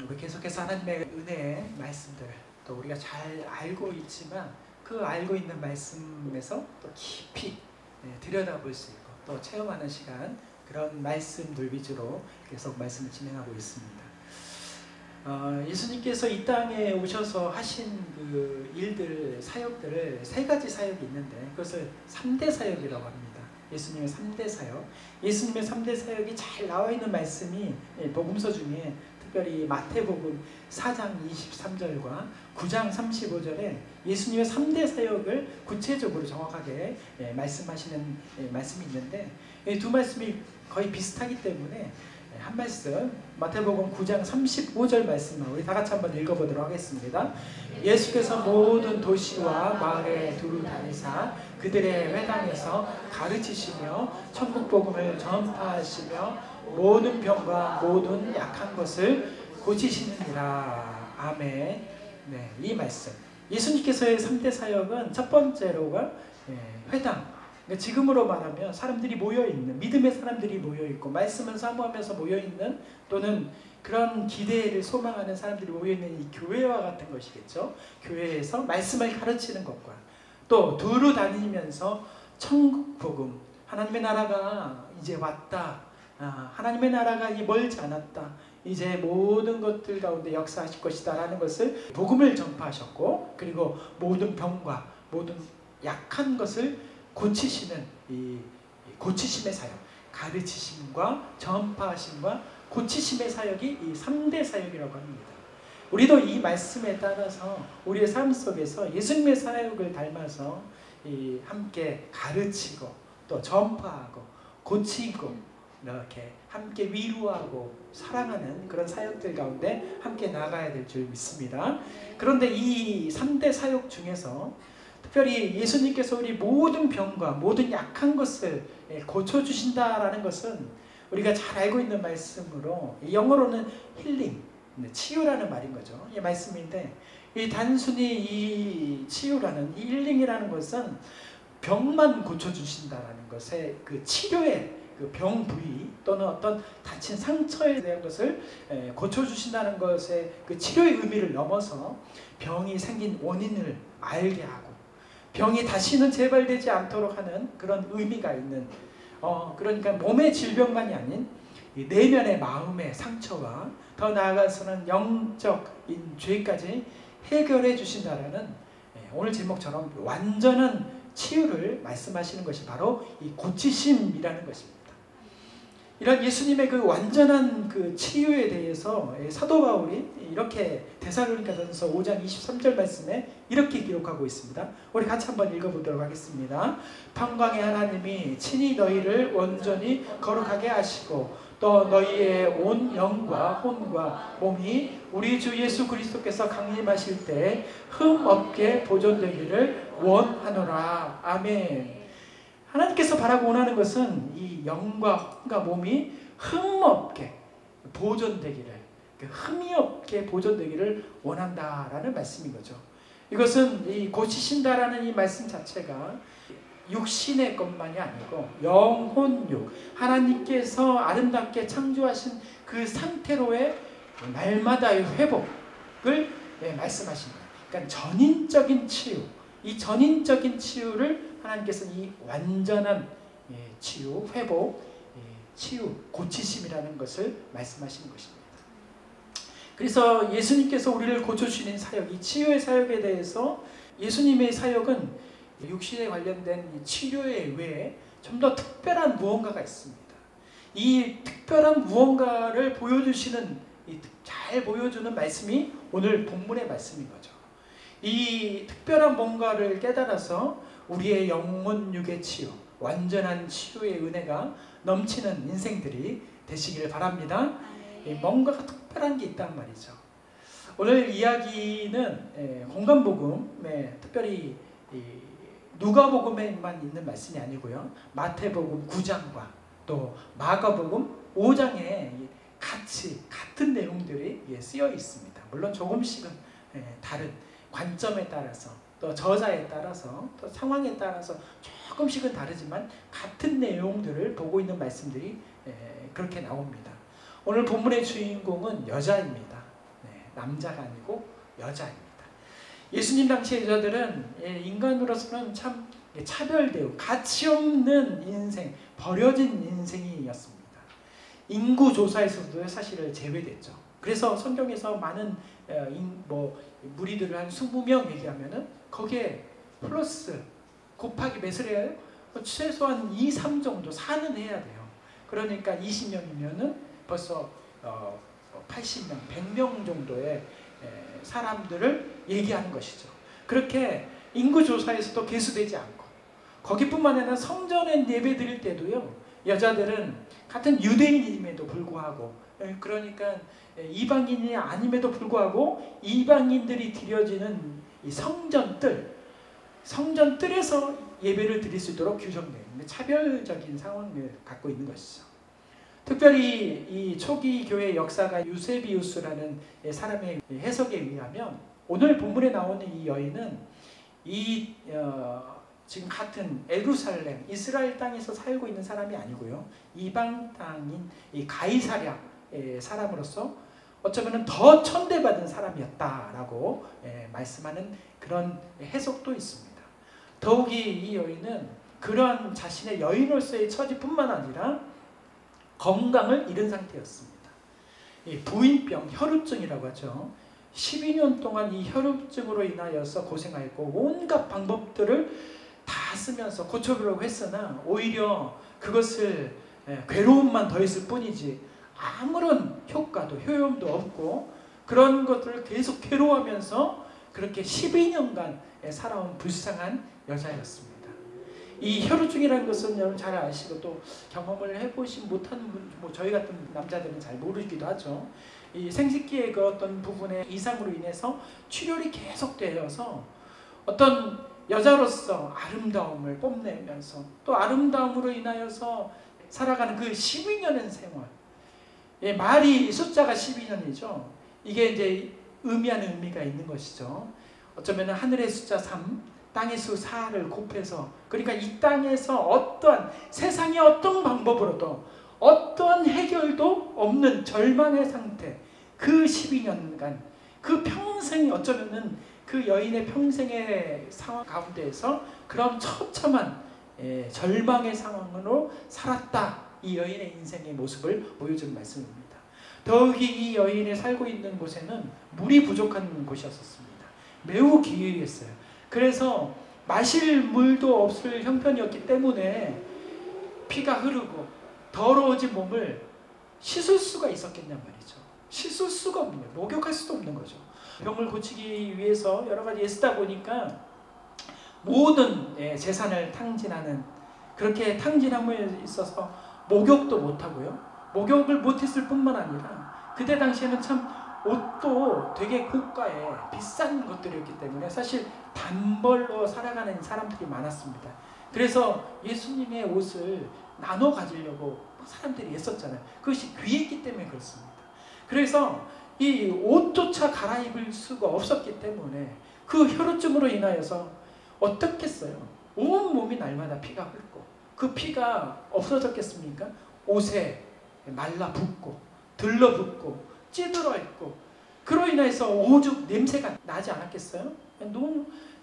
우리 계속해서 하나님의 은혜의 말씀들 또 우리가 잘 알고 있지만 그 알고 있는 말씀에서 또 깊이 들여다볼 수 있고 또 체험하는 시간, 그런 말씀들 위주로 계속 말씀을 진행하고 있습니다. 예수님께서 이 땅에 오셔서 하신 그 일들, 사역들을 세 가지 사역이 있는데 그것을 3대 사역이라고 합니다. 예수님의 3대 사역. 예수님의 3대 사역이 잘 나와 있는 말씀이 복음서 중에 특별히 마태복음 4장 23절과 9장 35절에 예수님의 3대 사역을 구체적으로 정확하게 말씀하시는 말씀이 있는데 이 두 말씀이 거의 비슷하기 때문에 한 말씀, 마태복음 9장 35절 말씀을 우리 다 같이 한번 읽어보도록 하겠습니다. 예수께서 모든 도시와 마을에 두루 다니사 그들의 회당에서 가르치시며 천국 복음을 전파하시며 모든 병과 모든 약한 것을 고치시느니라. 아멘. 네, 이 말씀. 예수님께서의 3대 사역은 첫 번째로가 회당. 그러니까 지금으로 말하면 사람들이 모여있는, 믿음의 사람들이 모여있고 말씀을 사모하면서 모여있는, 또는 그런 기대를 소망하는 사람들이 모여있는 이 교회와 같은 것이겠죠. 교회에서 말씀을 가르치는 것과 또 두루 다니면서 천국 복음, 하나님의 나라가 이제 왔다, 하나님의 나라가 멀지 않았다, 이제 모든 것들 가운데 역사하실 것이다 라는 것을 복음을 전파하셨고, 그리고 모든 병과 모든 약한 것을 고치시는 이 고치심의 사역, 가르치심과 전파하심과 고치심의 사역이 이 3대 사역이라고 합니다. 우리도 이 말씀에 따라서 우리의 삶 속에서 예수님의 사역을 닮아서 함께 가르치고 또 전파하고 고치고 이렇게 함께 위로하고 사랑하는 그런 사역들 가운데 함께 나가야 될 줄 믿습니다. 그런데 이 3대 사역 중에서 특별히 예수님께서 우리 모든 병과 모든 약한 것을 고쳐주신다라는 것은 우리가 잘 알고 있는 말씀으로, 영어로는 힐링, 치유라는 말인 거죠. 이 말씀인데, 이 단순히 이 치유라는, 이 힐링이라는 것은 병만 고쳐주신다라는 것의 그 치료의 그 병 부위 또는 어떤 다친 상처에 대한 것을 고쳐주신다는 것의 그 치료의 의미를 넘어서 병이 생긴 원인을 알게 하고 병이 다시는 재발되지 않도록 하는 그런 의미가 있는, 그러니까 몸의 질병만이 아닌 이 내면의 마음의 상처와 더 나아가서는 영적인 죄까지 해결해 주신다라는, 오늘 제목처럼 완전한 치유를 말씀하시는 것이 바로 이 고치심이라는 것입니다. 이런 예수님의 그 완전한 그 치유에 대해서 사도 바울이 이렇게 데살로니가전서 5장 23절 말씀에 이렇게 기록하고 있습니다. 우리 같이 한번 읽어보도록 하겠습니다. 평강의 하나님이 친히 너희를 온전히 거룩하게 하시고 또 너희의 온 영과 혼과 몸이 우리 주 예수 그리스도께서 강림하실 때 흠 없게 보존되기를 원하노라. 아멘. 하나님께서 바라고 원하는 것은 이 영과 혼과 몸이 흠 없게 보존되기를, 흠이 없게 보존되기를 원한다라는 말씀인 거죠. 이것은 이 고치신다라는 이 말씀 자체가 육신의 것만이 아니고 영혼육, 하나님께서 아름답게 창조하신 그 상태로의 날마다의 회복을 말씀하신 거예요. 그러니까 전인적인 치유, 이 전인적인 치유를 하나님께서는 이 완전한 치유, 회복, 치유, 고치심이라는 것을 말씀하시는 것입니다. 그래서 예수님께서 우리를 고쳐주시는 사역, 이 치유의 사역에 대해서 예수님의 사역은 육신에 관련된 치료의 외에 좀 더 특별한 무언가가 있습니다. 이 특별한 무언가를 보여주시는, 잘 보여주는 말씀이 오늘 본문의 말씀인 거죠. 이 특별한 뭔가를 깨달아서 우리의 영혼 육의 치유, 완전한 치유의 은혜가 넘치는 인생들이 되시기를 바랍니다. 뭔가가 특별한 게 있단 말이죠. 오늘 이야기는 공간복음, 특별히 누가복음에만 있는 말씀이 아니고요, 마태복음 9장과 또 마가복음 5장에 같은 내용들이 쓰여 있습니다. 물론 조금씩은 다른 관점에 따라서 또 저자에 따라서 또 상황에 따라서 조금씩은 다르지만 같은 내용들을 보고 있는 말씀들이 그렇게 나옵니다. 오늘 본문의 주인공은 여자입니다. 남자가 아니고 여자입니다. 예수님 당시 여자들은 인간으로서는 참 차별되고 가치 없는 인생, 버려진 인생이었습니다. 인구 조사에서도 사실을 제외됐죠. 그래서 성경에서 많은 무리들을 한 20명 얘기하면은 거기에 플러스 곱하기 몇을 해요? 최소한 2, 3 정도 4는 해야 돼요. 그러니까 20명이면은 벌써 80명, 100명 정도의 사람들을 얘기하는 것이죠. 그렇게 인구조사에서도 계수되지 않고, 거기뿐만 아니라 성전에 예배 드릴 때도요, 여자들은 같은 유대인임에도 불구하고, 그러니까 이방인이 아님에도 불구하고 이방인들이 드려지는 이 성전뜰에서 예배를 드릴 수 있도록 규정되어 있는 차별적인 상황을 갖고 있는 것이죠. 특별히 이 초기 교회 역사가 유세비우스라는 사람의 해석에 의하면 오늘 본문에 나오는 이 여인은 지금 같은 예루살렘, 이스라엘 땅에서 살고 있는 사람이 아니고요, 이방 땅인 이 가이사랴의 사람으로서 어쩌면 더 천대받은 사람이었다라고 말씀하는 그런 해석도 있습니다. 더욱이 이 여인은 그러한 자신의 여인으로서의 처지뿐만 아니라 건강을 잃은 상태였습니다. 이 부인병, 혈루증이라고 하죠. 12년 동안 이 혈루증으로 인하여서 고생하였고 온갖 방법들을 다 쓰면서 고쳐보려고 했으나 오히려 그것을 괴로움만 더했을 뿐이지 아무런 효과도 효용도 없고, 그런 것들을 계속 괴로워하면서 그렇게 12년간 살아온 불쌍한 여자였습니다. 이 혈루증이라는 것은 여러분 잘 아시고 또 경험을 해보신 못하는 분, 저희 같은 남자들은 잘 모르기도 하죠. 이 생식기의 그 어떤 부분의 이상으로 인해서 출혈이 계속되어서 어떤 여자로서 아름다움을 뽐내면서 또 아름다움으로 인하여서 살아가는 그 12년의 생활, 말이 숫자가 12년이죠. 이게 이제 의미하는 의미가 있는 것이죠. 어쩌면 하늘의 숫자 3, 땅의 수 4를 곱해서, 그러니까 이 땅에서 어떠한 세상의 어떤 방법으로도 어떠한 해결도 없는 절망의 상태, 그 12년간 그 평생이 어쩌면은 그 여인의 평생의 상황 가운데에서 그런 처참한 절망의 상황으로 살았다. 이 여인의 인생의 모습을 보여주는 말씀입니다. 더욱이 이 여인이 살고 있는 곳에는 물이 부족한 곳이었습니다. 매우 기이했어요. 그래서 마실 물도 없을 형편이었기 때문에 피가 흐르고 더러워진 몸을 씻을 수가 있었겠냔 말이죠. 씻을 수가 없는 거예요. 목욕할 수도 없는 거죠. 병을 고치기 위해서 여러 가지 애쓰다 보니까 모든 재산을 탕진하는, 그렇게 탕진함에 있어서 목욕도 못하고요. 목욕을 못했을 뿐만 아니라 그때 당시에는 참 옷도 되게 고가의 비싼 것들이었기 때문에 사실 단벌로 살아가는 사람들이 많았습니다. 그래서 예수님의 옷을 나눠 가지려고 사람들이 애썼잖아요. 그것이 귀했기 때문에 그렇습니다. 그래서 이 옷조차 갈아입을 수가 없었기 때문에 그 혈루증으로 인하여서 어떻겠어요? 온 몸이 날마다 피가 흐르고, 그 피가 없어졌겠습니까? 옷에 말라붙고 들러붙고 찌들어 있고, 그로 인해서 오죽 냄새가 나지 않았겠어요?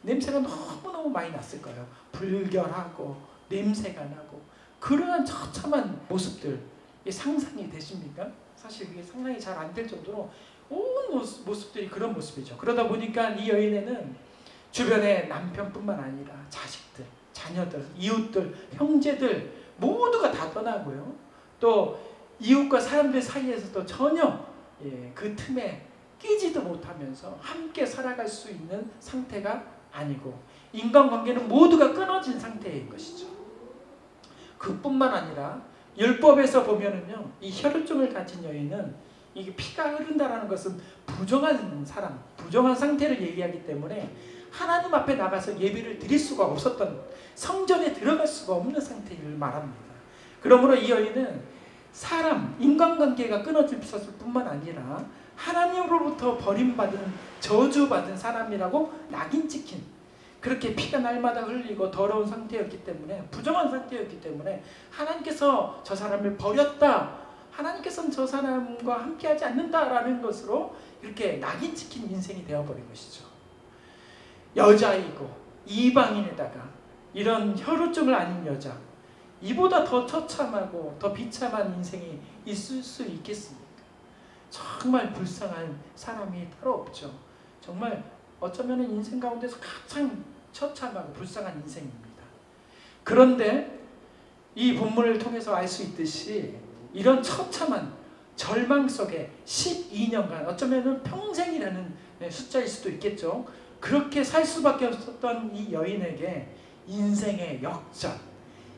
냄새가 너무너무 많이 났을 거예요. 불결하고 냄새가 나고, 그러한 처참한 모습들 상상이 되십니까? 사실 그게 상상이 잘 안 될 정도로 온 모습들이 그런 모습이죠. 그러다 보니까 이 여인에는 주변의 남편뿐만 아니라 자식들, 자녀들, 이웃들, 형제들 모두가 다 떠나고요. 또 이웃과 사람들 사이에서도 전혀 그 틈에 끼지도 못하면서 함께 살아갈 수 있는 상태가 아니고, 인간관계는 모두가 끊어진 상태인 것이죠. 그뿐만 아니라 율법에서 보면은요, 이 혈루증을 가진 여인은 이게 피가 흐른다라는 것은 부정한 사람, 부정한 상태를 얘기하기 때문에 하나님 앞에 나가서 예배를 드릴 수가 없었던, 성전에 들어갈 수가 없는 상태를 말합니다. 그러므로 이 여인은 인간관계가 끊어졌을 뿐만 아니라 하나님으로부터 버림받은, 저주받은 사람이라고 낙인 찍힌, 그렇게 피가 날마다 흘리고 더러운 상태였기 때문에, 부정한 상태였기 때문에 하나님께서 저 사람을 버렸다, 하나님께서는 저 사람과 함께하지 않는다라는 것으로 이렇게 낙인 찍힌 인생이 되어버린 것이죠. 여자이고 이방인에다가 이런 혈우증을 앓는 여자, 이보다 더 처참하고 더 비참한 인생이 있을 수 있겠습니까? 정말 불쌍한 사람이 따로 없죠. 정말 어쩌면 인생 가운데서 가장 처참하고 불쌍한 인생입니다. 그런데 이 본문을 통해서 알 수 있듯이 이런 처참한 절망 속에 12년간, 어쩌면 평생이라는 숫자일 수도 있겠죠. 그렇게 살 수밖에 없었던 이 여인에게 인생의 역전,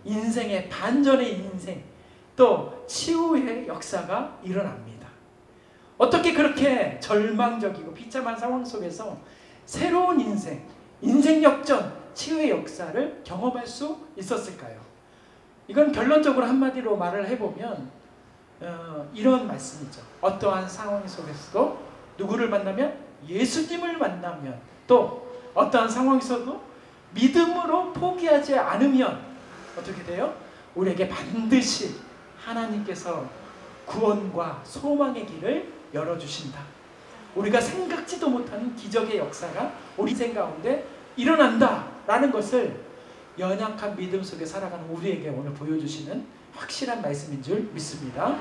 인생의 반전의 인생, 또 치유의 역사가 일어납니다. 어떻게 그렇게 절망적이고 비참한 상황 속에서 새로운 인생, 인생 역전, 치유의 역사를 경험할 수 있었을까요? 이건 결론적으로 한마디로 말을 해보면 이런 말씀이죠. 어떠한 상황 속에서도 누구를 만나면? 예수님을 만나면, 또 어떠한 상황에서도 믿음으로 포기하지 않으면 어떻게 돼요? 우리에게 반드시 하나님께서 구원과 소망의 길을 열어주신다. 우리가 생각지도 못하는 기적의 역사가 우리 인생 가운데 일어난다 라는 것을 연약한 믿음 속에 살아가는 우리에게 오늘 보여주시는 확실한 말씀인 줄 믿습니다.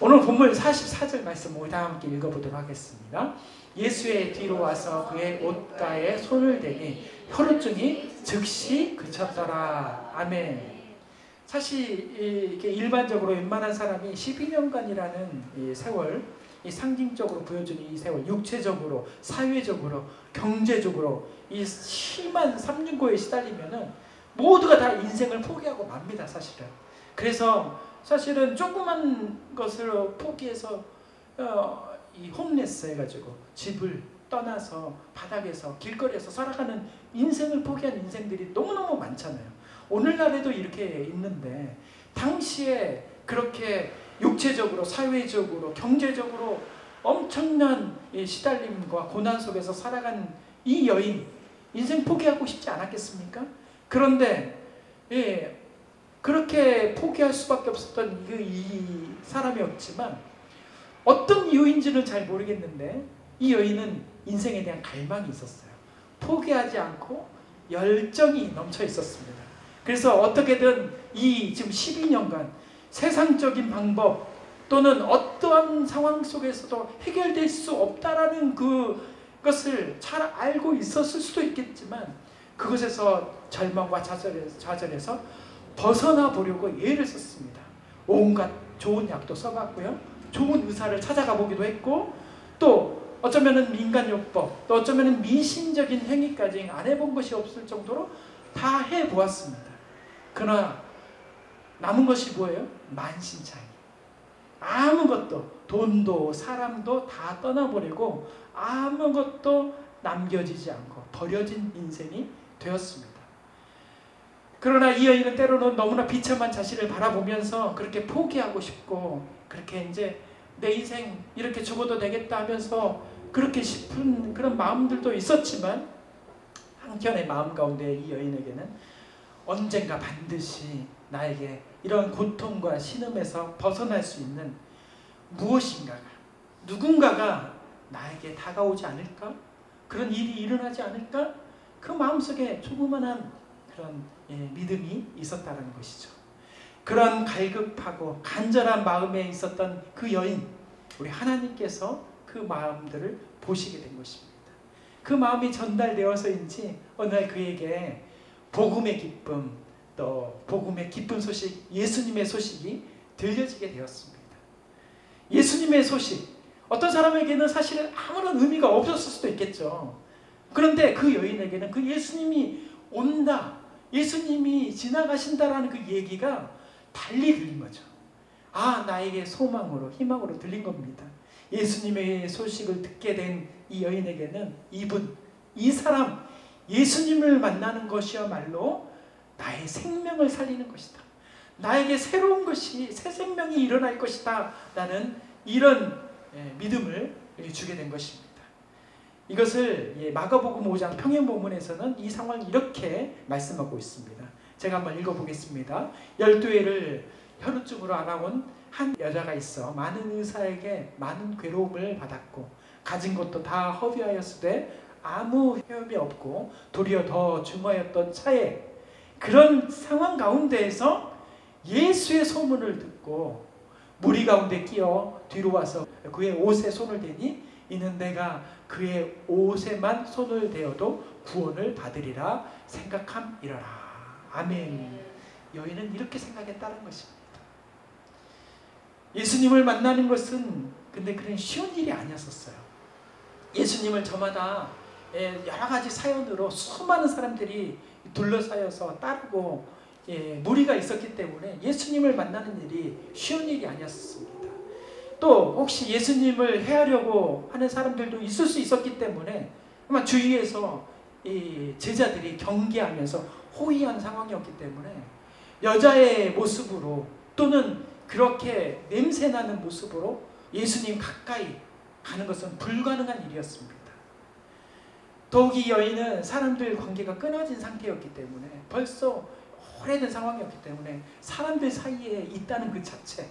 오늘 본문 44절 말씀 우리 다 함께 읽어보도록 하겠습니다. 예수의 뒤로 와서 그의 옷가에 손을 대니 혈우증이 즉시 그쳤더라. 아멘. 사실 이렇게 일반적으로 웬만한 사람이 12년간이라는 이 세월, 이 상징적으로 보여주는 이 세월, 육체적으로, 사회적으로, 경제적으로 이 심한 삼중고에 시달리면은 모두가 다 인생을 포기하고 맙니다, 사실은. 그래서 사실은 조그만 것을 포기해서 이 홈레스 해가지고 집을 떠나서 바닥에서 길거리에서 살아가는 인생을 포기한 인생들이 너무너무 많잖아요. 오늘날에도 이렇게 있는데 당시에 그렇게 육체적으로, 사회적으로, 경제적으로 엄청난 시달림과 고난 속에서 살아간 이 여인, 인생 포기하고 싶지 않았겠습니까? 그런데 그렇게 포기할 수밖에 없었던 이 사람이었지만 어떤 이유인지는 잘 모르겠는데 이 여인은 인생에 대한 갈망이 있었어요. 포기하지 않고 열정이 넘쳐 있었습니다. 그래서 어떻게든 이 지금 12년간 세상적인 방법 또는 어떠한 상황 속에서도 해결될 수 없다라는 그것을 잘 알고 있었을 수도 있겠지만 그것에서 절망과 좌절에서 벗어나 보려고 애를 썼습니다. 온갖 좋은 약도 써봤고요. 좋은 의사를 찾아가 보기도 했고 또 어쩌면 민간요법 또 어쩌면 미신적인 행위까지 안 해본 것이 없을 정도로 다 해보았습니다. 그러나 남은 것이 뭐예요? 만신창이. 아무것도 돈도 사람도 다 떠나버리고 아무것도 남겨지지 않고 버려진 인생이 되었습니다. 그러나 이 여인은 때로는 너무나 비참한 자신을 바라보면서 그렇게 포기하고 싶고 그렇게 이제 내 인생 이렇게 죽어도 되겠다 하면서 그렇게 싶은 그런 마음들도 있었지만 한켠의 마음 가운데 이 여인에게는 언젠가 반드시 나에게 이런 고통과 신음에서 벗어날 수 있는 무엇인가가, 누군가가 나에게 다가오지 않을까? 그런 일이 일어나지 않을까? 그 마음속에 조그만한 그런 믿음이 있었다는 것이죠. 그런 갈급하고 간절한 마음에 있었던 그 여인, 우리 하나님께서 그 마음들을 보시게 된 것입니다. 그 마음이 전달되어서인지 어느 날 그에게 복음의 기쁨, 또 복음의 기쁜 소식, 예수님의 소식이 들려지게 되었습니다. 예수님의 소식, 어떤 사람에게는 사실은 아무런 의미가 없었을 수도 있겠죠. 그런데 그 여인에게는 그 예수님이 온다, 예수님이 지나가신다라는 그 얘기가 달리 들린 거죠. 아, 나에게 소망으로, 희망으로 들린 겁니다. 예수님의 소식을 듣게 된 이 여인에게는 이 사람, 예수님을 만나는 것이야말로 나의 생명을 살리는 것이다. 나에게 새로운 것이, 새 생명이 일어날 것이다. 라는 이런 믿음을 주게 된 것입니다. 이것을 마가복음 5장 평행본문에서는 이 상황을 이렇게 말씀하고 있습니다. 제가 한번 읽어보겠습니다. 12회를 혈우증으로 알아온 한 여자가 있어 많은 의사에게 많은 괴로움을 받았고 가진 것도 다 허비하였으되 아무 효험이 없고 도리어 더 중하였던 차에 그런 상황 가운데에서 예수의 소문을 듣고 무리 가운데 끼어 뒤로 와서 그의 옷에 손을 대니 이는 내가 그의 옷에만 손을 대어도 구원을 받으리라 생각함이러라. 아멘. 여인은 이렇게 생각했다는 것입니다. 예수님을 만나는 것은 근데 그런 쉬운 일이 아니었었어요. 예수님을 저마다 여러 가지 사연으로 수많은 사람들이 둘러싸여서 따르고 무리가 있었기 때문에 예수님을 만나는 일이 쉬운 일이 아니었습니다. 또 혹시 예수님을 해하려고 하는 사람들도 있을 수 있었기 때문에 아마 주위에서 이 제자들이 경계하면서 호위한 상황이었기 때문에 여자의 모습으로 또는 그렇게 냄새나는 모습으로 예수님 가까이 가는 것은 불가능한 일이었습니다. 더욱이 여인은 사람들 관계가 끊어진 상태였기 때문에 벌써 오래된 상황이었기 때문에 사람들 사이에 있다는 그 자체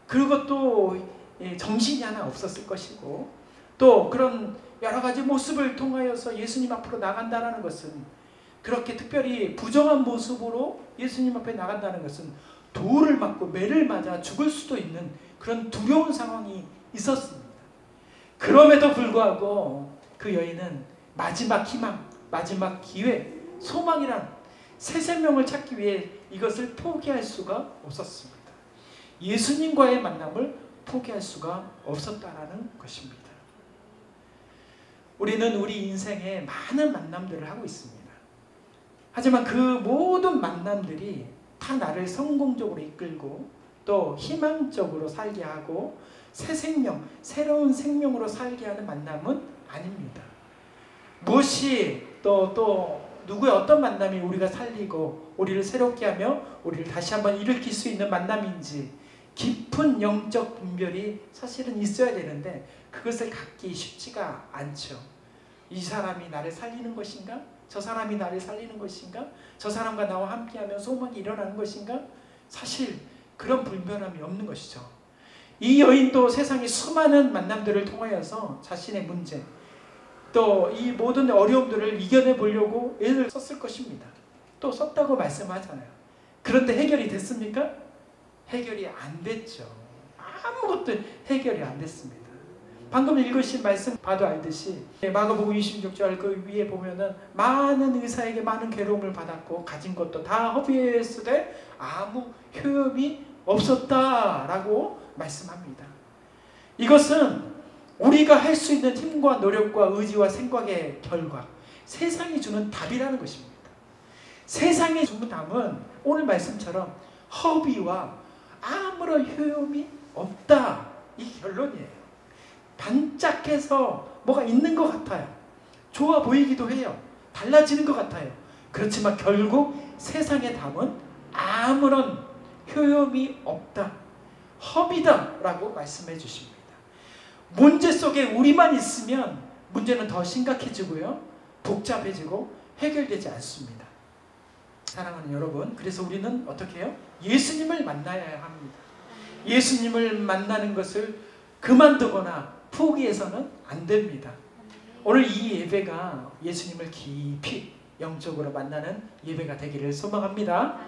그것도 정신이 하나 없었을 것이고 또 그런 여러 가지 모습을 통하여서 예수님 앞으로 나간다는 것은 그렇게 특별히 부정한 모습으로 예수님 앞에 나간다는 것은 돌을 맞고 매를 맞아 죽을 수도 있는 그런 두려운 상황이 있었습니다. 그럼에도 불구하고 그 여인은 마지막 희망, 마지막 기회, 소망이란 새 생명을 찾기 위해 이것을 포기할 수가 없었습니다. 예수님과의 만남을 포기할 수가 없었다라는 것입니다. 우리는 우리 인생에 많은 만남들을 하고 있습니다. 하지만 그 모든 만남들이 다 나를 성공적으로 이끌고 또 희망적으로 살게 하고 새 생명, 새로운 생명으로 살게 하는 만남은 아닙니다. 무엇이 또 누구의 어떤 만남이 우리가 살리고 우리를 새롭게 하며 우리를 다시 한번 일으킬 수 있는 만남인지 깊은 영적 분별이 사실은 있어야 되는데 그것을 갖기 쉽지가 않죠. 이 사람이 나를 살리는 것인가? 저 사람이 나를 살리는 것인가? 저 사람과 나와 함께하면 소망이 일어나는 것인가? 사실 그런 분별함이 없는 것이죠. 이 여인도 세상의 수많은 만남들을 통하여서 자신의 문제 또 이 모든 어려움들을 이겨내 보려고 애를 썼을 것입니다. 또 썼다고 말씀하잖아요. 그런데 해결이 됐습니까? 해결이 안 됐죠. 아무것도 해결이 안 됐습니다. 방금 읽으신 말씀 봐도 알듯이 마가복음 26절 그 위에 보면은 많은 의사에게 많은 괴로움을 받았고 가진 것도 다 허비했으되 아무 효험이 없었다라고 말씀합니다. 이것은 우리가 할 수 있는 힘과 노력과 의지와 생각의 결과 세상이 주는 답이라는 것입니다. 세상이 주는 답은 오늘 말씀처럼 허비와 아무런 효험이 없다 이 결론이에요. 반짝해서 뭐가 있는 것 같아요. 좋아 보이기도 해요. 달라지는 것 같아요. 그렇지만 결국 세상의 답은 아무런 효험이 없다. 허비다 라고 말씀해 주십니다. 문제 속에 우리만 있으면 문제는 더 심각해지고요. 복잡해지고 해결되지 않습니다. 사랑하는 여러분, 그래서 우리는 어떻게 해요? 예수님을 만나야 합니다. 예수님을 만나는 것을 그만두거나 포기해서는 안 됩니다. 오늘 이 예배가 예수님을 깊이 영적으로 만나는 예배가 되기를 소망합니다.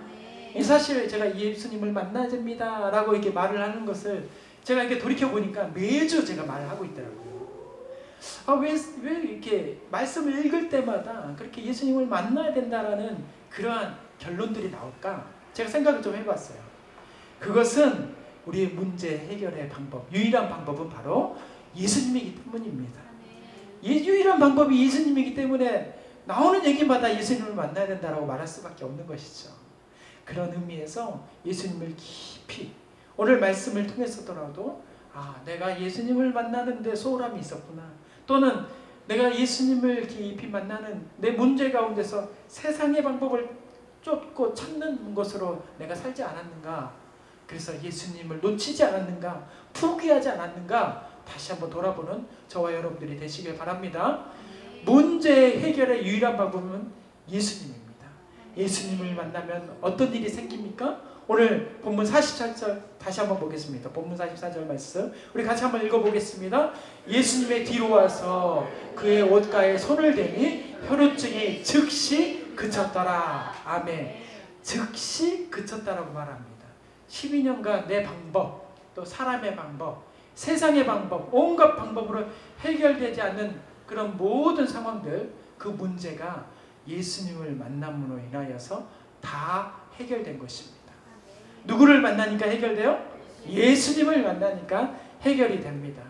사실 제가 예수님을 만나야 됩니다 라고 이렇게 말을 하는 것을 제가 이렇게 돌이켜보니까 매주 제가 말을 하고 있더라고요. 왜 이렇게 말씀을 읽을 때마다 그렇게 예수님을 만나야 된다라는 그러한 결론들이 나올까? 제가 생각을 좀 해봤어요. 그것은 우리의 문제 해결의 방법, 유일한 방법은 바로 예수님이기 때문입니다. 유일한 방법이 예수님이기 때문에 나오는 얘기마다 예수님을 만나야 된다라고 말할 수밖에 없는 것이죠. 그런 의미에서 예수님을 깊이 오늘 말씀을 통해서더라도 내가 예수님을 만나는데 소홀함이 있었구나. 또는 내가 예수님을 깊이 만나는 내 문제 가운데서 세상의 방법을 쫓고 찾는 것으로 내가 살지 않았는가. 그래서 예수님을 놓치지 않았는가. 포기하지 않았는가. 다시 한번 돌아보는 저와 여러분들이 되시길 바랍니다. 문제 해결의 유일한 방법은 예수님입니다. 예수님을 만나면 어떤 일이 생깁니까? 오늘 본문 44절 다시 한번 보겠습니다. 본문 44절 말씀 우리 같이 한번 읽어보겠습니다. 예수님의 뒤로 와서 그의 옷가에 손을 대니 혈루증이 즉시 그쳤더라. 아멘. 즉시 그쳤다라고 말합니다. 12년간 내 방법, 또 사람의 방법, 세상의 방법, 온갖 방법으로 해결되지 않는 그런 모든 상황들, 그 문제가 예수님을 만남으로 인하여서 다 해결된 것입니다. 누구를 만나니까 해결돼요? 예수님을 만나니까 해결이 됩니다.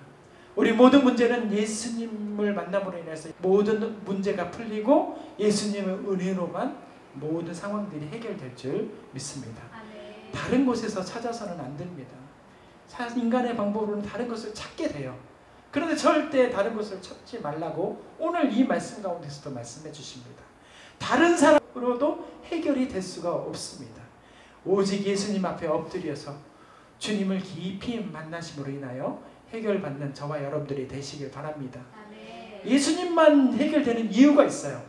우리 모든 문제는 예수님을 만남으로 인해서 모든 문제가 풀리고 예수님의 은혜로만 모든 상황들이 해결될 줄 믿습니다. 다른 곳에서 찾아서는 안 됩니다. 인간의 방법으로는 다른 것을 찾게 돼요. 그런데 절대 다른 것을 찾지 말라고 오늘 이 말씀 가운데서도 말씀해 주십니다. 다른 사람으로도 해결이 될 수가 없습니다. 오직 예수님 앞에 엎드려서 주님을 깊이 만나심으로 인하여 해결받는 저와 여러분들이 되시길 바랍니다. 예수님만 해결되는 이유가 있어요.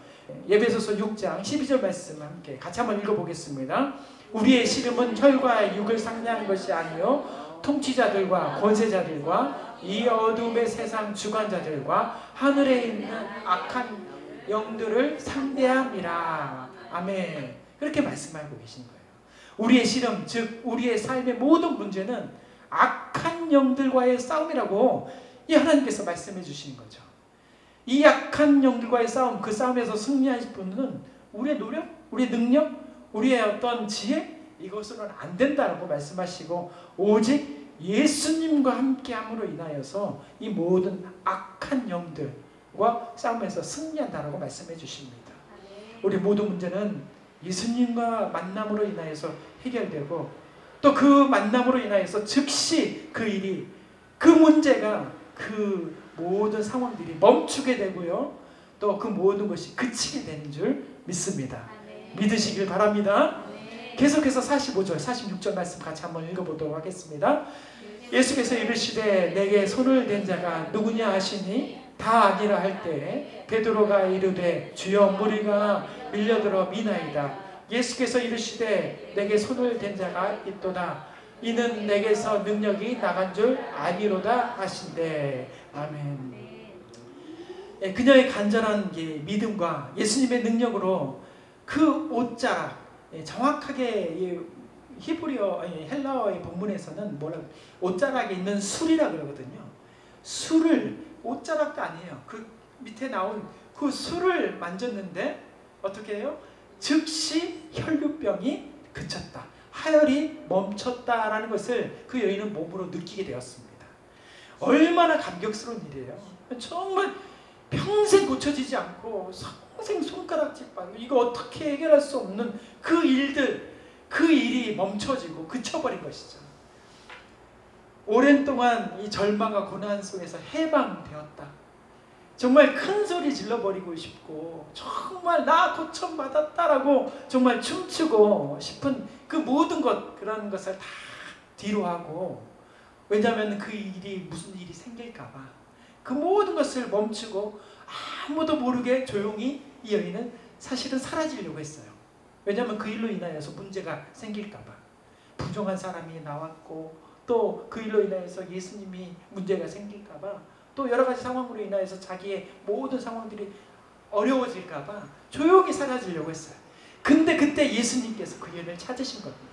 에베소서 6장 12절 말씀 함께 같이 한번 읽어보겠습니다. 우리의 씨름은 혈과 육을 상대하는 것이 아니요 통치자들과 권세자들과 이 어둠의 세상 주관자들과 하늘에 있는 악한 영들을 상대함이라. 아멘. 그렇게 말씀하고 계신 거예요. 우리의 씨름, 즉 우리의 삶의 모든 문제는 악한 영들과의 싸움이라고 이 하나님께서 말씀해 주시는 거죠. 이 악한 영들과의 싸움, 그 싸움에서 승리하실 분은 우리의 노력, 우리의 능력, 우리의 어떤 지혜, 이것으로는 안 된다라고 말씀하시고 오직 예수님과 함께함으로 인하여서 이 모든 악한 영들과 싸움에서 승리한다라고 말씀해 주십니다. 우리 모든 문제는 예수님과 만남으로 인하여서 해결되고 또 그 만남으로 인하여서 즉시 그 일이, 그 문제가, 그 모든 상황들이 멈추게 되고요. 또 그 모든 것이 그치게 되는 줄 믿습니다. 믿으시길 바랍니다. 계속해서 45절, 46절 말씀 같이 한번 읽어보도록 하겠습니다. 예수께서 이르시되 내게 손을 댄 자가 누구냐 하시니 다 아니라 할 때 베드로가 이르되 주여 무리가 밀려들어 미나이다. 예수께서 이르시되 내게 손을 댄 자가 있도다. 이는 내게서 능력이 나간 줄 아니로다 하신대. 아멘. 그녀의 간절한 믿음과 예수님의 능력으로 그 옷자락, 정확하게 히브리어, 헬라어의 본문에서는 옷자락에 있는 술이라 그러거든요. 술을, 옷자락도 아니에요. 그 밑에 나온 그 술을 만졌는데 어떻게 해요? 즉시 혈류병이 그쳤다. 하혈이 멈췄다라는 것을 그 여인은 몸으로 느끼게 되었습니다. 얼마나 감격스러운 일이에요. 정말 평생 고쳐지지 않고 평생 손가락질 받고 이거 어떻게 해결할 수 없는 그 일들, 그 일이 멈춰지고 그쳐버린 것이죠. 오랜 동안 이 절망과 고난 속에서 해방되었다. 정말 큰 소리 질러버리고 싶고 정말 나 고쳐받았다라고 정말 춤추고 싶은 그 모든 것, 그런 것을 다 뒤로 하고, 왜냐하면 그 일이 무슨 일이 생길까봐 그 모든 것을 멈추고 아무도 모르게 조용히 이 여인은 사실은 사라지려고 했어요. 왜냐하면 그 일로 인하여서 문제가 생길까봐. 부정한 사람이 나왔고 또 그 일로 인하여서 예수님이 문제가 생길까봐, 또 여러 가지 상황으로 인하여서 자기의 모든 상황들이 어려워질까봐 조용히 사라지려고 했어요. 근데 그때 예수님께서 그 여인을 찾으신 겁니다.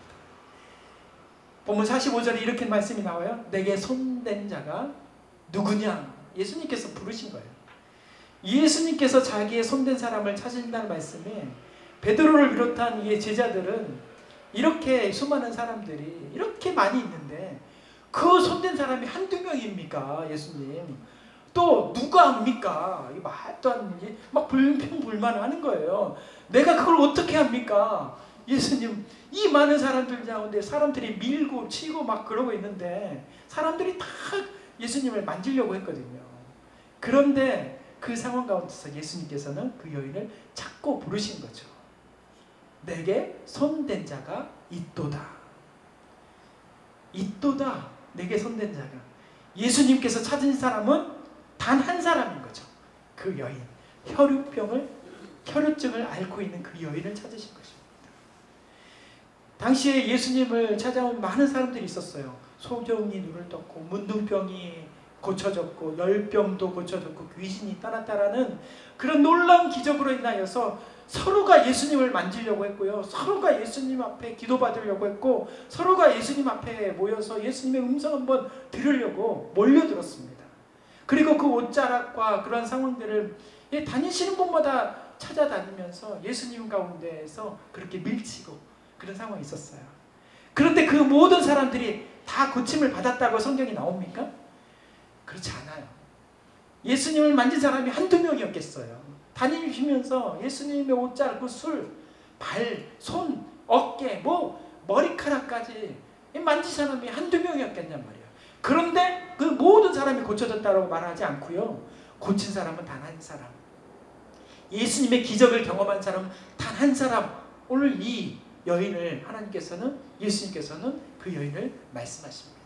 본문 45절에 이렇게 말씀이 나와요. 내게 손댄 자가 누구냐? 예수님께서 부르신 거예요. 예수님께서 자기의 손댄 사람을 찾으신다는 말씀에 베드로를 비롯한 이 제자들은 이렇게 수많은 사람들이 이렇게 많이 있는데 그 손댄 사람이 한두 명입니까? 예수님. 또 누가 합니까? 이 말도 안 되는, 막 불평불만하는 거예요. 내가 그걸 어떻게 합니까? 예수님, 이 많은 사람들 가운데 사람들이 밀고 치고 막 그러고 있는데 사람들이 다 예수님을 만지려고 했거든요. 그런데 그 상황 가운데서 예수님께서는 그 여인을 찾고 부르신 거죠. 내게 손댄 자가 있도다. 있도다. 내게 손댄 자가. 예수님께서 찾은 사람은 단 한 사람인 거죠. 그 여인. 혈류증을 앓고 있는 그 여인을 찾으신 것입니다. 당시에 예수님을 찾아온 많은 사람들이 있었어요. 소경이 눈을 떴고 문둥병이 고쳐졌고 열병도 고쳐졌고 귀신이 떠났다라는 그런 놀라운 기적으로 인하여서 서로가 예수님을 만지려고 했고요. 서로가 예수님 앞에 기도받으려고 했고 서로가 예수님 앞에 모여서 예수님의 음성 한번 들으려고 몰려들었습니다. 그리고 그 옷자락과 그런 상황들을 다니시는 곳마다 찾아다니면서 예수님 가운데에서 그렇게 밀치고 그런 상황이 있었어요. 그런데 그 모든 사람들이 다 고침을 받았다고 성경이 나옵니까? 그렇지 않아요. 예수님을 만진 사람이 한두 명이었겠어요. 다니시면서 예수님의 옷자락, 그 술, 발, 손, 어깨, 머리카락까지 만진 사람이 한두 명이었겠냔 말이에요. 그런데 그 모든 사람이 고쳐졌다고 말하지 않고요. 고친 사람은 단 한 사람. 예수님의 기적을 경험한 사람은 단 한 사람. 오늘 이 여인을 예수님께서는 그 여인을 말씀하십니다.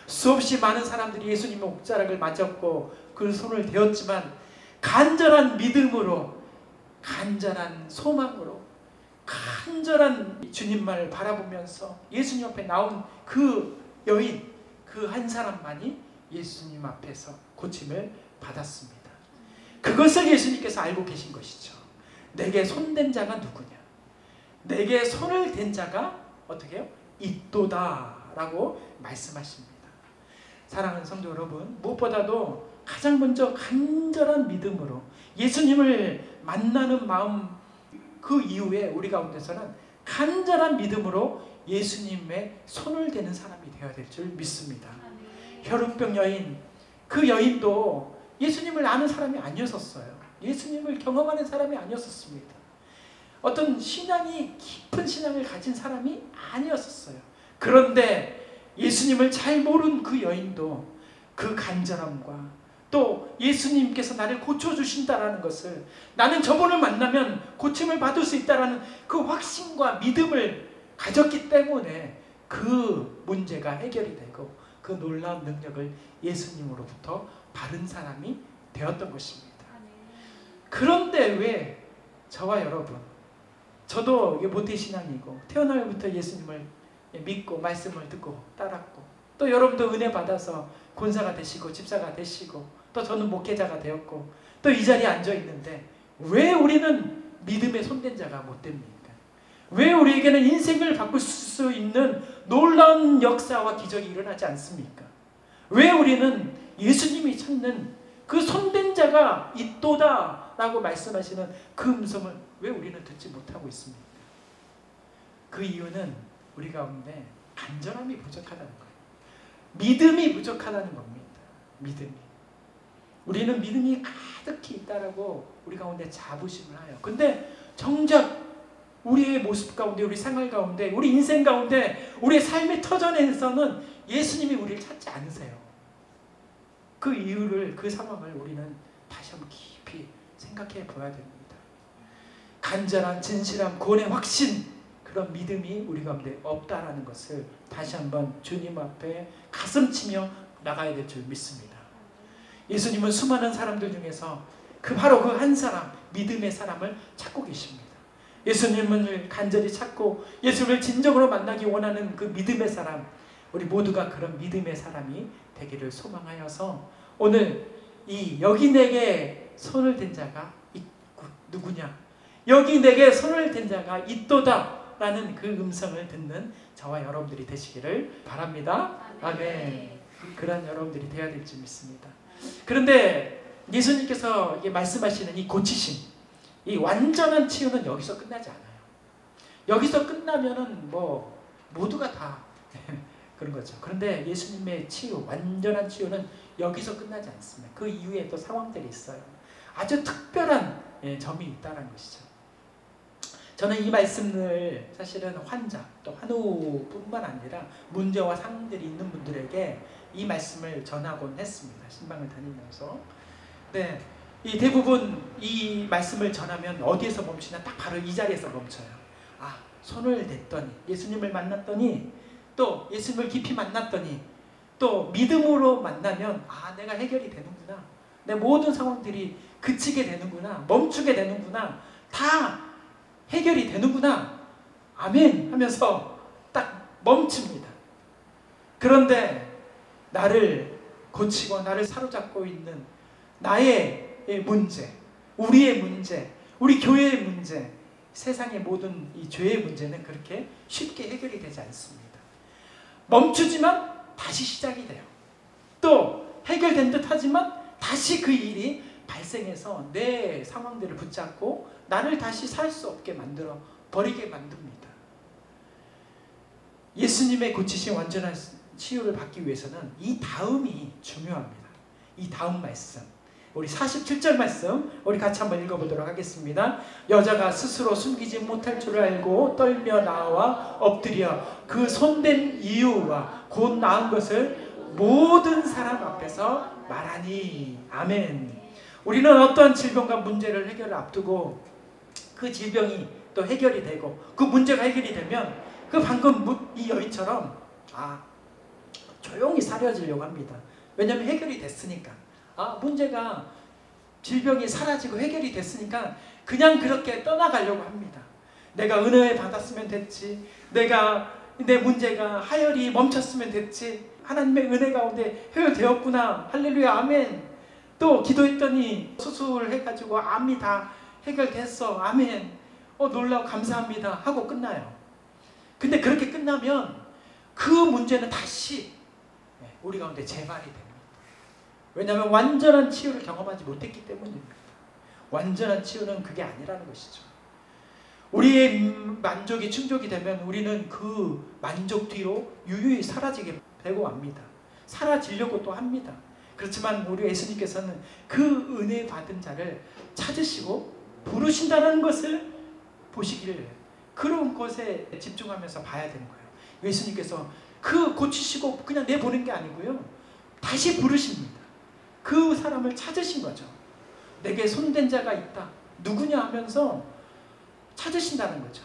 수없이 많은 사람들이 예수님의 옷자락을 만졌고 그 손을 대었지만 간절한 믿음으로, 간절한 소망으로, 간절한 주님만을 바라보면서 예수님 앞에 나온 그 여인, 그 한 사람만이 예수님 앞에서 고침을 받았습니다. 그것을 예수님께서 알고 계신 것이죠. 내게 손댄 자가 누구냐? 내게 손을 댄 자가 어떻게 해요? 있도다 라고 말씀하십니다. 사랑하는 성도 여러분, 무엇보다도 가장 먼저 간절한 믿음으로 예수님을 만나는 마음, 그 이후에 우리 가운데서는 간절한 믿음으로 예수님의 손을 대는 사람이 되어야 될 줄 믿습니다. 혈루병 여인, 그 여인도 예수님을 아는 사람이 아니었어요. 예수님을 경험하는 사람이 아니었습니다. 어떤 깊은 신앙을 가진 사람이 아니었어요. 그런데 예수님을 잘 모르는 그 여인도 그 간절함과 또 예수님께서 나를 고쳐주신다라는 것을, 나는 저분을 만나면 고침을 받을 수 있다라는 그 확신과 믿음을 가졌기 때문에 그 문제가 해결이 되고 그 놀라운 능력을 예수님으로부터 받은 사람이 되었던 것입니다. 그런데 왜 저와 여러분, 저도 모태신앙이고 태어나면부터 예수님을 믿고 말씀을 듣고 따랐고, 또 여러분도 은혜 받아서 권사가 되시고 집사가 되시고, 또 저는 목회자가 되었고, 또 이 자리에 앉아 있는데 왜 우리는 믿음의 손댄 자가 못 됩니까? 왜 우리에게는 인생을 바꿀 수 있는 놀라운 역사와 기적이 일어나지 않습니까? 왜 우리는 예수님이 찾는 그 손댄 자가 있도다 라고 말씀하시는 그 음성을 왜 우리는 듣지 못하고 있습니까? 그 이유는 우리 가운데 간절함이 부족하다는 거예요. 믿음이 부족하다는 겁니다. 믿음이. 우리는 믿음이 가득히 있다라고 우리 가운데 자부심을 해요. 근데 정작 우리의 모습 가운데, 우리 생활 가운데, 우리 인생 가운데, 우리의 삶의 터전에서는 예수님이 우리를 찾지 않으세요. 그 이유를, 그 상황을 우리는 다시 한번 깊이 생각해 보아야 됩니다. 간절한 진실함, 구원의 확신, 그런 믿음이 우리 가운데 없다라는 것을 다시 한번 주님 앞에 가슴치며 나가야 될 줄 믿습니다. 예수님은 수많은 사람들 중에서 바로 그 한 사람, 믿음의 사람을 찾고 계십니다. 예수님을 간절히 찾고 예수를 진정으로 만나기 원하는 그 믿음의 사람, 우리 모두가 그런 믿음의 사람이 되기를 소망하여서 오늘 여기 내게 손을 댄 자가 누구냐? 여기 내게 손을 댄 자가 있도다 라는 그 음성을 듣는 저와 여러분들이 되시기를 바랍니다. 아멘. 그런 여러분들이 되어야 될 줄 믿습니다. 그런데 예수님께서 말씀하시는 이 고치심, 이 완전한 치유는 여기서 끝나지 않아요. 여기서 끝나면은 모두가 다 그런 거죠. 그런데 예수님의 치유, 완전한 치유는 여기서 끝나지 않습니다. 그 이후에 또 상황들이 있어요. 아주 특별한 점이 있다는 것이죠. 저는 이 말씀을 사실은 환자, 또 환우뿐만 아니라 문제와 상황들이 있는 분들에게 이 말씀을 전하곤 했습니다. 신방을 다니면서. 네, 대부분 이 말씀을 전하면 어디에서 멈추냐? 딱 바로 이 자리에서 멈춰요. 손을 댔더니, 예수님을 만났더니, 또 예수님을 깊이 만났더니, 또 믿음으로 만나면 내가 해결이 되는구나. 내 모든 상황들이 그치게 되는구나. 멈추게 되는구나. 다 해결이 되는구나. 아멘 하면서 멈춥니다. 그런데 나를 고치고 나를 사로잡고 있는 나의 문제, 우리의 문제, 우리 교회의 문제, 세상의 모든 이 죄의 문제는 그렇게 쉽게 해결이 되지 않습니다. 멈추지만 다시 시작이 돼요. 또 해결된 듯 하지만 다시 그 일이 발생해서 내 상황들을 붙잡고 나를 다시 살 수 없게 만들어 버리게 만듭니다. 예수님의 고치신 완전한 치유를 받기 위해서는 이 다음이 중요합니다. 이 다음 말씀, 우리 47절 말씀 우리 같이 한번 읽어보도록 하겠습니다. 여자가 스스로 숨기지 못할 줄 알고 떨며 나와 엎드려 그 손댄 이유와 곧 나은 것을 모든 사람 앞에서 말하니. 아멘. 우리는 어떠한 질병과 문제를 해결을 앞두고 그 질병이 또 해결이 되고 그 문제가 해결이 되면 그 방금 이 여인처럼 조용히 사려지려고 합니다. 왜냐하면 해결이 됐으니까. 문제가 질병이 사라지고 해결이 됐으니까 그냥 그렇게 떠나가려고 합니다. 내가 은혜 받았으면 됐지. 내 문제가 하열이 멈췄으면 됐지. 하나님의 은혜 가운데 해결되었구나. 할렐루야 아멘. 또 기도했더니 수술해가지고 암이 다 해결됐어. 아멘. 놀라워 감사합니다 하고 끝나요. 근데 그렇게 끝나면 그 문제는 다시 우리 가운데 재발이 됩니다. 왜냐하면 완전한 치유를 경험하지 못했기 때문입니다. 완전한 치유는 그게 아니라는 것이죠. 우리의 만족이 충족이 되면 우리는 그 만족 뒤로 유유히 사라지게 되고 맙니다. 사라지려고 또 합니다. 그렇지만 우리 예수님께서는 그 은혜 받은 자를 찾으시고 부르신다는 것을 보시기를 그런 것에 집중하면서 봐야 되는 거예요. 예수님께서 그 고치시고 그냥 내보낸 게 아니고요. 다시 부르십니다. 그 사람을 찾으신 거죠. 내게 손댄 자가 있다. 누구냐 하면서 찾으신다는 거죠.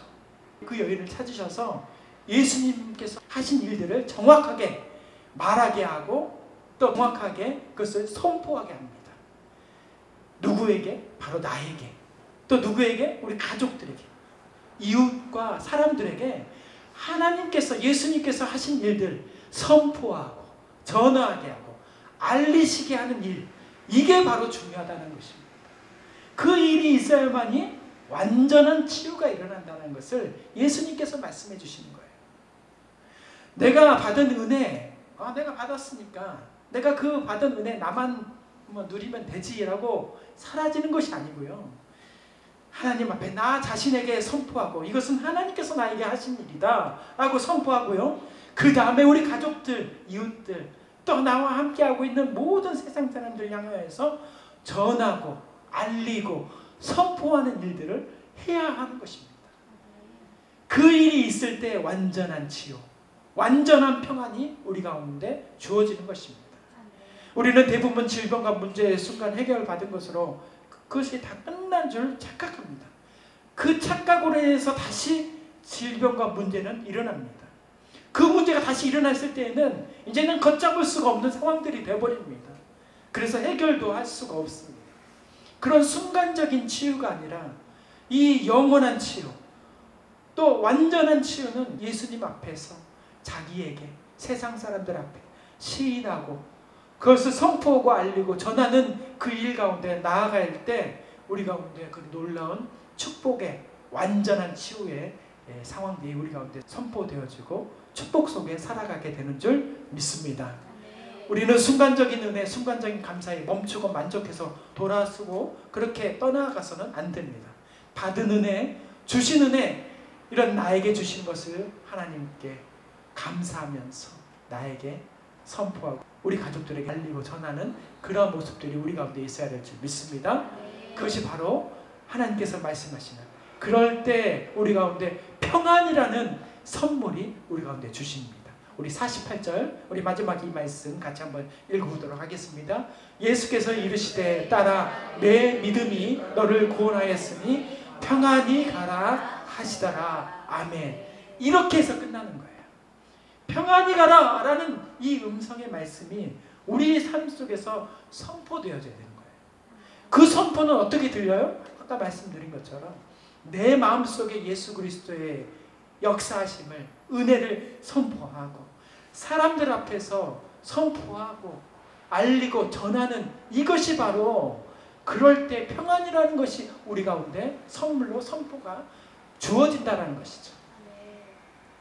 그 여인을 찾으셔서 예수님께서 하신 일들을 정확하게 말하게 하고 또 정확하게 그것을 선포하게 합니다. 누구에게? 바로 나에게. 또 누구에게? 우리 가족들에게. 이웃과 사람들에게 하나님께서 예수님께서 하신 일들 선포하고 전하게 하고 알리시게 하는 일, 이게 바로 중요하다는 것입니다. 그 일이 있어야만이 완전한 치유가 일어난다는 것을 예수님께서 말씀해 주시는 거예요. 내가 받은 은혜, 내가 받았으니까 내가 그 받은 은혜 나만 누리면 되지라고 사라지는 것이 아니고요. 하나님 앞에 나 자신에게 선포하고 이것은 하나님께서 나에게 하신 일이다 라고 선포하고요. 그 다음에 우리 가족들, 이웃들, 또 나와 함께하고 있는 모든 세상 사람들 향하여서 전하고 알리고 선포하는 일들을 해야 하는 것입니다. 그 일이 있을 때 완전한 치유, 완전한 평안이 우리 가운데 주어지는 것입니다. 우리는 대부분 질병과 문제의 순간 해결을 받은 것으로 그것이 다 끝난 줄 착각합니다. 그 착각으로 인해서 다시 질병과 문제는 일어납니다. 그 문제가 다시 일어났을 때에는 이제는 걷잡을 수가 없는 상황들이 되어버립니다. 그래서 해결도 할 수가 없습니다. 그런 순간적인 치유가 아니라 이 영원한 치유, 또 완전한 치유는 예수님 앞에서 자기에게 세상 사람들 앞에 시인하고 그것을 선포하고 알리고 전하는 그 일 가운데 나아갈 때 우리 가운데 그 놀라운 축복의 완전한 치유의 상황들이 우리 가운데 선포되어지고 축복 속에 살아가게 되는 줄 믿습니다. 우리는 순간적인 은혜, 순간적인 감사에 멈추고 만족해서 돌아서고 그렇게 떠나가서는 안 됩니다. 받은 은혜, 주신 은혜, 이런 나에게 주신 것을 하나님께 감사하면서 나에게 선포하고 우리 가족들에게 알리고 전하는 그런 모습들이 우리 가운데 있어야 될 줄 믿습니다. 그것이 바로 하나님께서 말씀하시는 그럴 때 우리 가운데 평안이라는 선물이 우리 가운데 주십니다. 우리 48절 우리 마지막 이 말씀 같이 한번 읽어보도록 하겠습니다. 예수께서 이르시되 딸아 내 믿음이 너를 구원하였으니 평안히 가라 하시더라. 아멘. 이렇게 해서 끝나는 거예요. 평안히 가라 라는 이 음성의 말씀이 우리 삶 속에서 선포되어져야 되는 거예요. 그 선포는 어떻게 들려요? 아까 말씀드린 것처럼 내 마음속에 예수 그리스도의 역사하심을, 은혜를 선포하고 사람들 앞에서 선포하고 알리고 전하는 이것이 바로 그럴 때 평안이라는 것이 우리 가운데 선물로 선포가 주어진다는 것이죠.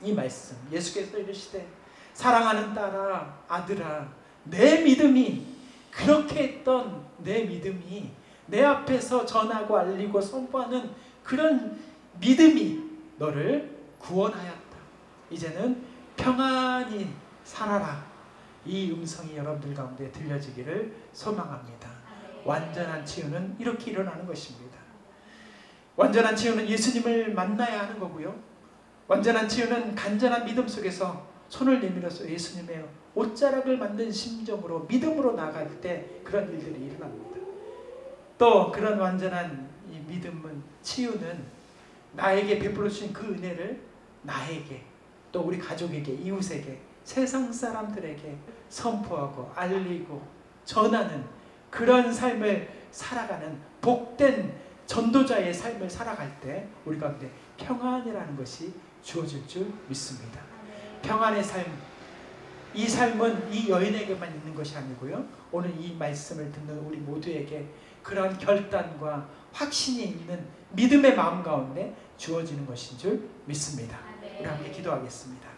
이 말씀 예수께서 이르시되 사랑하는 딸아 아들아 내 믿음이 그렇게 했던 내 믿음이 내 앞에서 전하고 알리고 선포하는 그런 믿음이 너를 구원하였다. 이제는 평안히 살아라. 이 음성이 여러분들 가운데 들려지기를 소망합니다. 완전한 치유는 이렇게 일어나는 것입니다. 완전한 치유는 예수님을 만나야 하는 거고요. 완전한 치유는 간절한 믿음 속에서 손을 내밀어서 예수님의 옷자락을 만든 심정으로 믿음으로 나갈 때 그런 일들이 일어납니다. 또 그런 완전한 이 믿음은 치유는 나에게 베풀어 주신 그 은혜를 나에게 또 우리 가족에게 이웃에게 세상 사람들에게 선포하고 알리고 전하는 그런 삶을 살아가는 복된 전도자의 삶을 살아갈 때 우리 가운데 평안이라는 것이 주어질 줄 믿습니다. 평안의 삶, 이 삶은 이 여인에게만 있는 것이 아니고요. 오늘 이 말씀을 듣는 우리 모두에게 그런 결단과 확신이 있는 믿음의 마음 가운데 주어지는 것인 줄 믿습니다. 우리 함께 기도하겠습니다.